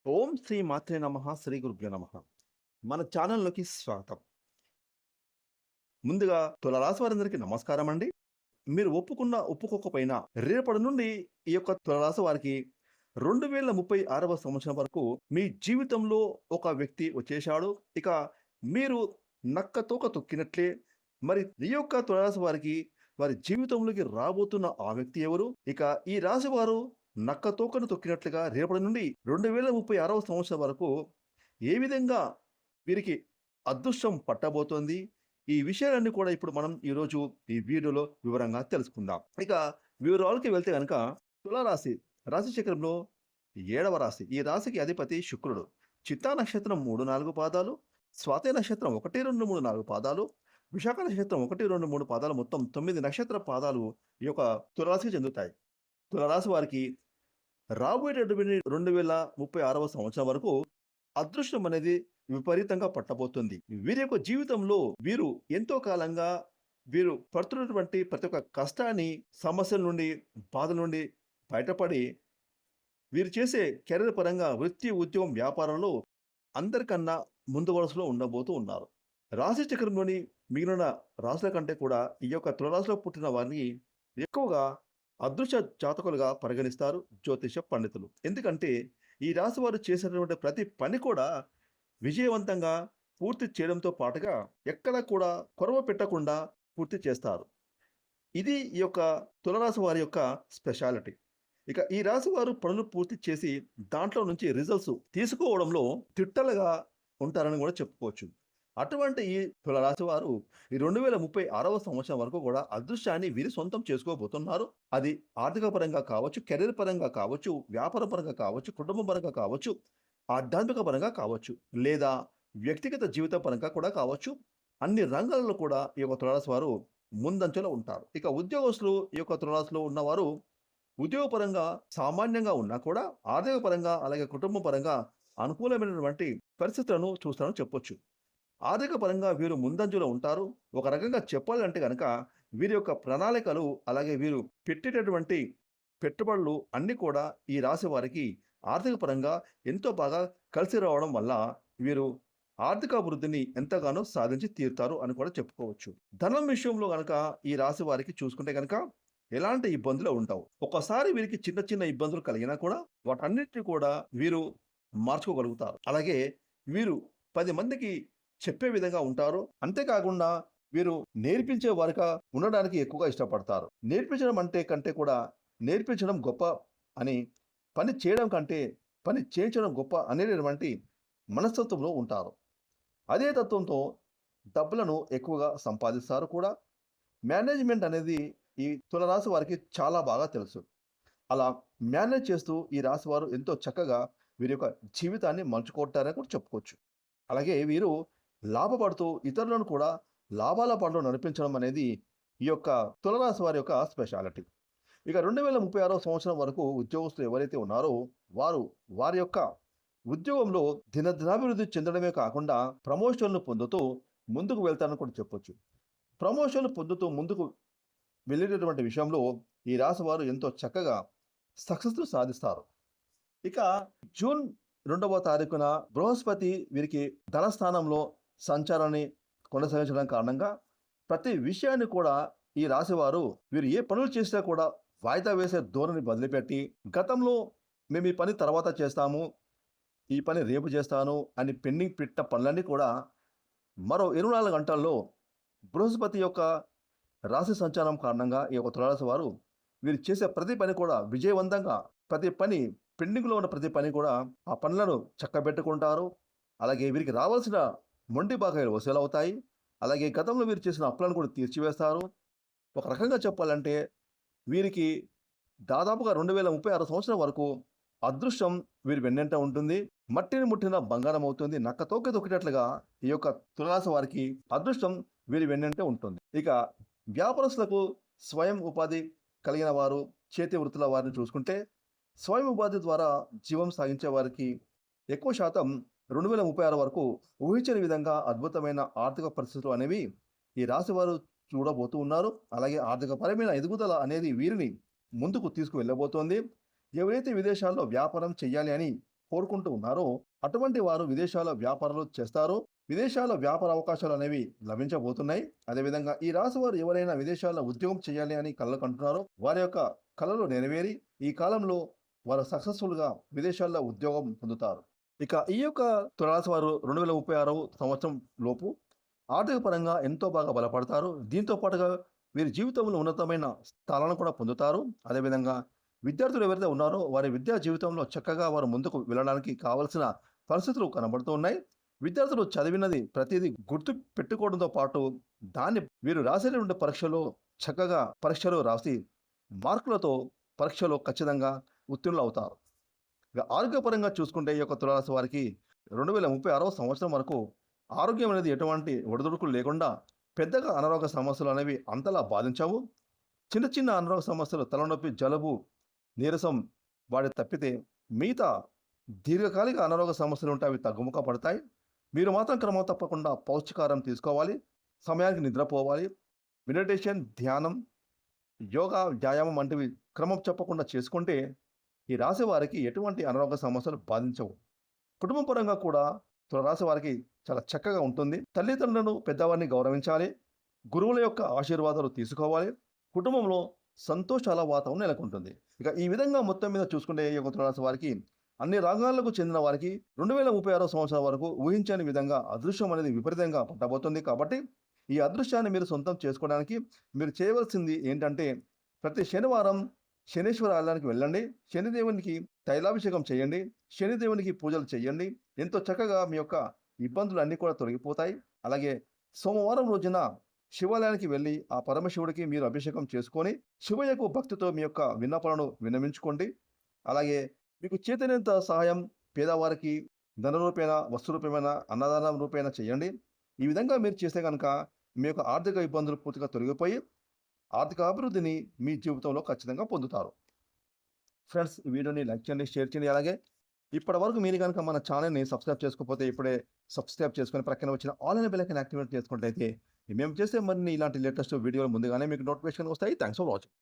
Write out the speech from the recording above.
ఓం శ్రీ మాత్రే నమః శ్రీ గురుభ్యో నమః. మన ఛానల్‌లోకి స్వాగతం. ముందుగా తులారాశి వారందరికీ నమస్కారం అండి. మీరు ఒప్పుకోకపోయినా రేపటి నుండి ఈ యొక్క తులారాశి వారికి 2036వ సంవత్సరం వరకు మీ జీవితంలో ఒక వ్యక్తి వచ్చేశాడు. ఇక మీరు నక్కతోక తొక్కినట్లే. మరి ఈ యొక్క తులారాశి వారికి వారి జీవితంలోకి రాబోతున్న ఆ వ్యక్తి ఎవరు? ఇక ఈ రాశి వారు నక్కతోకను తొక్కినట్లుగా రేపటి నుండి 2036వ సంవత్సరం వరకు ఏ విధంగా వీరికి అదృష్టం పట్టబోతోంది? ఈ విషయాలన్నీ కూడా ఇప్పుడు మనం ఈరోజు ఈ వీడియోలో వివరంగా తెలుసుకుందాం. ఇక వివరాలకి వెళ్తే గనక తులారాశి రాశి చక్రంలో 7వ రాశి. ఈ రాశికి అధిపతి శుక్రుడు. చిత్తా నక్షత్రం 3, 4 పాదాలు, స్వాతి నక్షత్రం 1, 2, 3, 4 పాదాలు, విశాఖ నక్షత్రం 1, 2, 3 పాదాలు, మొత్తం 9 నక్షత్ర పాదాలు ఈ యొక్క తులారాశికి చెందుతాయి. తులారాశి వారికి రాబోయేటటువంటి 2036వ సంవత్సరం వరకు అదృష్టం అనేది విపరీతంగా పట్టబోతుంది. వీరి యొక్క జీవితంలో వీరు ఎంతో కాలంగా వీరు పడుతున్నటువంటి ప్రతి ఒక్క కష్టాన్ని, సమస్యల నుండి, బాధల నుండి బయటపడి వీరు చేసే కెరీర్ పరంగా వృత్తి, ఉద్యోగం, వ్యాపారంలో అందరికన్నా ముందు వరుసలో ఉండబోతూ ఉన్నారు. రాశి చక్రంలోని మిగిలిన రాశుల కంటే కూడా ఈ యొక్క తులారాశిలో పుట్టిన వారిని ఎక్కువగా అదృష్ట జాతకులుగా పరిగణిస్తారు జ్యోతిష పండితులు. ఎందుకంటే ఈ రాశి వారు చేసేటటువంటి ప్రతి పని కూడా విజయవంతంగా పూర్తి చేయడంతో పాటుగా ఎక్కడ కూడా కొరవ పెట్టకుండా పూర్తి చేస్తారు. ఇది ఈ యొక్క తులారాశి వారి యొక్క స్పెషాలిటీ. ఇక ఈ రాశి వారు పనులు పూర్తి చేసి దాంట్లో నుంచి రిజల్ట్స్ తీసుకోవడంలో తిట్టలుగా ఉంటారని కూడా చెప్పుకోవచ్చు. అటువంటి ఈ తులారాశి వారు ఈ 2036వ సంవత్సరం వరకు కూడా అదృష్టాన్ని వీరి సొంతం చేసుకోబోతున్నారు. అది ఆర్థిక పరంగా కావచ్చు, కెరీర్ పరంగా కావచ్చు, వ్యాపార పరంగా కావచ్చు, కుటుంబ పరంగా కావచ్చు, ఆధ్యాత్మిక పరంగా కావచ్చు, లేదా వ్యక్తిగత జీవిత పరంగా కూడా కావచ్చు. అన్ని రంగాలలో కూడా ఈ యొక్క తులారాశి వారు ముందంచెలో ఉంటారు. ఇక ఉద్యోగస్తులు ఈ యొక్క తులారాశిలో ఉన్నవారు ఉద్యోగపరంగా సామాన్యంగా ఉన్నా కూడా ఆర్థిక పరంగా అలాగే కుటుంబ పరంగా అనుకూలమైనటువంటి పరిస్థితులను చూస్తారని చెప్పొచ్చు. ఆర్థిక పరంగా వీరు ముందంజలో ఉంటారు. ఒక రకంగా చెప్పాలంటే గనక వీరి యొక్క ప్రణాళికలు అలాగే వీరు పెట్టేటటువంటి పెట్టుబడులు అన్నీ కూడా ఈ రాశి వారికి ఆర్థిక పరంగా ఎంతో బాగా కలిసి రావడం వల్ల వీరు ఆర్థిక అభివృద్ధిని ఎంతగానో సాధించి తీరుతారు అని కూడా చెప్పుకోవచ్చు. ధనం విషయంలో గనక ఈ రాశి వారికి చూసుకుంటే గనక ఎలాంటి ఇబ్బందులు ఉండవు. ఒక్కసారి వీరికి చిన్న చిన్న ఇబ్బందులు కలిగినా కూడా వాటన్నిటిని కూడా వీరు మార్చుకోగలుగుతారు. అలాగే వీరు 10 మందికి చెప్పే విధంగా ఉంటారు. అంతేకాకుండా వీరు నేర్పించే వారిగా ఉండడానికి ఎక్కువగా ఇష్టపడతారు. నేర్పించడం కంటే కూడా నేర్పించడం గొప్ప అని, పని చేయడం కంటే పని చేయించడం గొప్ప అనేటటువంటి మనస్తత్వంలో ఉంటారు. అదే తత్వంతో డబ్బులను ఎక్కువగా సంపాదిస్తారు కూడా. మేనేజ్మెంట్ అనేది ఈ తులారాశి వారికి చాలా బాగా తెలుసు. అలా మేనేజ్ చేస్తూ ఈ రాశి వారు ఎంతో చక్కగా వీరి యొక్క జీవితాన్ని మలుచుకుంటారని కూడా చెప్పుకోవచ్చు. అలాగే వీరు లాభపడుతూ ఇతరులను కూడా లాభాల బాటలో నడిపించడం అనేది ఈ యొక్క తులారాశి వారి యొక్క స్పెషాలిటీ. ఇక 2036వ సంవత్సరం వరకు ఉద్యోగస్తులు ఎవరైతే ఉన్నారో వారి యొక్క ఉద్యోగంలో దినదినాభివృద్ధి చెందడమే కాకుండా ప్రమోషన్లు పొందుతూ ముందుకు వెళ్తారని కూడా చెప్పొచ్చు. ప్రమోషన్లు పొందుతూ ముందుకు వెళ్ళేటటువంటి విషయంలో ఈ రాశి వారు ఎంతో చక్కగా సక్సెస్‌ను సాధిస్తారు. ఇక జూన్ 2వ తారీఖున బృహస్పతి వీరికి ధనస్థానంలో సంచారాన్ని కొనసాగించడం కారణంగా ప్రతి విషయాన్ని కూడా ఈ రాశివారు వీరు ఏ పనులు చేసినా కూడా వాయిదా వేసే ధోరణి వదిలిపెట్టి గతంలో మేము ఈ పని తర్వాత చేస్తాము, ఈ పని రేపు చేస్తాను అని పెండింగ్ పెట్టిన పనులన్నీ కూడా మరో 24 గంటల్లో బృహస్పతి యొక్క రాశి సంచారం కారణంగా ఈ యొక్క తులారాశి వారు వీరు చేసే ప్రతి పని కూడా విజయవంతంగా, ప్రతి పని పెండింగ్లో ఉన్న ప్రతి పని కూడా ఆ పనులను చక్కబెట్టుకుంటారు. అలాగే వీరికి రావాల్సిన మొండి బకాయిలు వసూలవుతాయి. అలాగే గతంలో వీరు చేసిన అప్పులను కూడా తీర్చివేస్తారు. ఒక రకంగా చెప్పాలంటే వీరికి దాదాపుగా 2036 సంవత్సరం వరకు అదృష్టం వీరి వెన్నంట ఉంటుంది. మట్టిని ముట్టిన బంగారం అవుతుంది. నక్క తోక తొక్కినట్లుగా ఈ యొక్క తులారాశి వారికి అదృష్టం వీరి వెన్నంటే ఉంటుంది. ఇక వ్యాపారస్తులకు స్వయం ఉపాధి కలిగిన వారు, చేతి వృత్తుల వారిని చూసుకుంటే స్వయం ఉపాధి ద్వారా జీవం సాగించే వారికి ఎక్కువ శాతం 2036 వరకు ఊహించని విధంగా అద్భుతమైన ఆర్థిక పరిస్థితులు అనేవి ఈ రాశి వారు చూడబోతూ ఉన్నారు. అలాగే ఆర్థికపరమైన ఎదుగుదల అనేది వీరిని ముందుకు తీసుకువెళ్ళబోతోంది. ఎవరైతే విదేశాల్లో వ్యాపారం చేయాలి అని కోరుకుంటూ ఉన్నారో అటువంటి వారు విదేశాల వ్యాపారాలు చేస్తారు. విదేశాల వ్యాపార అవకాశాలు అనేవి లభించబోతున్నాయి. అదేవిధంగా ఈ రాశి వారు ఎవరైనా విదేశాల్లో ఉద్యోగం చేయాలి అని కలలు కంటున్నారో వారి యొక్క కలలు నెరవేరి ఈ కాలంలో వారు సక్సెస్‌ఫుల్‌గా విదేశాల్లో ఉద్యోగం పొందుతారు. ఇక ఈ యొక్క తులారాశి వారు 2036 సంవత్సరం లోపు ఆర్థిక పరంగా ఎంతో బాగా బలపడతారు. దీంతో పాటుగా వీరి జీవితంలో ఉన్నతమైన స్థానాలను కూడా పొందుతారు. అదేవిధంగా విద్యార్థులు ఎవరైతే ఉన్నారో వారి విద్యా జీవితంలో చక్కగా వారు ముందుకు వెళ్ళడానికి కావాల్సిన పరిస్థితులు కనబడుతూ ఉన్నాయి. విద్యార్థులు చదివినది ప్రతిదీ గుర్తు పెట్టుకోవడంతో పాటు దాన్ని వీరు రాసేటువంటి పరీక్షలో చక్కగా పరీక్షలు రాసి మార్కులతో పరీక్షలో ఖచ్చితంగా ఉత్తీర్ణులవుతారు. ఇక ఆరోగ్యపరంగా చూసుకుంటే ఈ యొక్క తులారాశి వారికి 2036 సంవత్సరం వరకు ఆరోగ్యం అనేది ఎటువంటి ఒడిదుడుకులు లేకుండా పెద్దగా అనారోగ్య సమస్యలు అనేవి అంతలా బాధించవు. చిన్న చిన్న అనారోగ్య సమస్యలు తలనొప్పి, జలుబు, నీరసం వాటి తప్పితే మిగతా దీర్ఘకాలిక అనారోగ్య సమస్యలు ఉంటే అవి తగ్గుముఖ పడతాయి. మీరు మాత్రం క్రమం తప్పకుండా పౌష్టికాహారం తీసుకోవాలి. సమయానికి నిద్రపోవాలి. మెడిటేషన్, ధ్యానం, యోగా, వ్యాయామం వంటివి క్రమం చెప్పకుండా చేసుకుంటే ఈ రాశి వారికి ఎటువంటి అనారోగ్య సమస్యలు బాధించవు. కుటుంబ పరంగా కూడా తులారాశి వారికి చాలా చక్కగా ఉంటుంది. తల్లిదండ్రులను, పెద్దవారిని గౌరవించాలి. గురువుల యొక్క ఆశీర్వాదాలు తీసుకోవాలి. కుటుంబంలో సంతోషాల వాతావరణం నెలకొంటుంది. ఇక ఈ విధంగా మొత్తం మీద చూసుకుంటే ఈ యొక్క తులారాశి వారికి అన్ని రంగాలకు చెందిన వారికి 2036 సంవత్సరాల వరకు ఊహించని విధంగా అదృష్టం అనేది విపరీతంగా పట్టబోతుంది. కాబట్టి ఈ అదృష్టాన్ని మీరు సొంతం చేసుకోవడానికి మీరు చేయవలసింది ఏంటంటే ప్రతి శనివారం శనీశ్వర ఆలయానికి వెళ్ళండి. శనిదేవునికి తైలాభిషేకం చేయండి. శనిదేవునికి పూజలు చేయండి. ఎంతో చక్కగా మీ యొక్క ఇబ్బందులు అన్నీ కూడా తొలగిపోతాయి. అలాగే సోమవారం రోజున శివాలయానికి వెళ్ళి ఆ పరమశివుడికి మీరు అభిషేకం చేసుకొని శివయ్యకు భక్తితో మీ యొక్క విన్నపాలను విన్నవించుకోండి. అలాగే మీకు చేతనంత సహాయం పేదవారికి ధన రూపేణ, వస్తు రూపేణ, అన్నదానం రూపేణ చేయండి. ఈ విధంగా మీరు చేస్తే కనుక మీ యొక్క ఆర్థిక ఇబ్బందులు పూర్తిగా తొలగిపోయి ఆర్థిక అభివృద్ధిని మీ జీవితంలో ఖచ్చితంగా పొందుతారు. ఫ్రెండ్స్, ఈ వీడియోని లైక్ చేయండి, షేర్ చేయండి. అలాగే ఇప్పటివరకు మీరు కనుక మన ఛానల్‌ని సబ్స్క్రైబ్ చేసుకోకపోతే ఇప్పుడే సబ్స్క్రైబ్ చేసుకొని ప్రక్కన వచ్చిన ఆల్ అనే బెల్ ఐకాన్ యాక్టివేట్ చేసుకున్నట్లయితే మేము చేసే మరిన్ని ఇలాంటి లేటెస్ట్ వీడియోలు ముందుగానే మీకు నోటిఫికేషన్ వస్తాయి. Thanks for watching.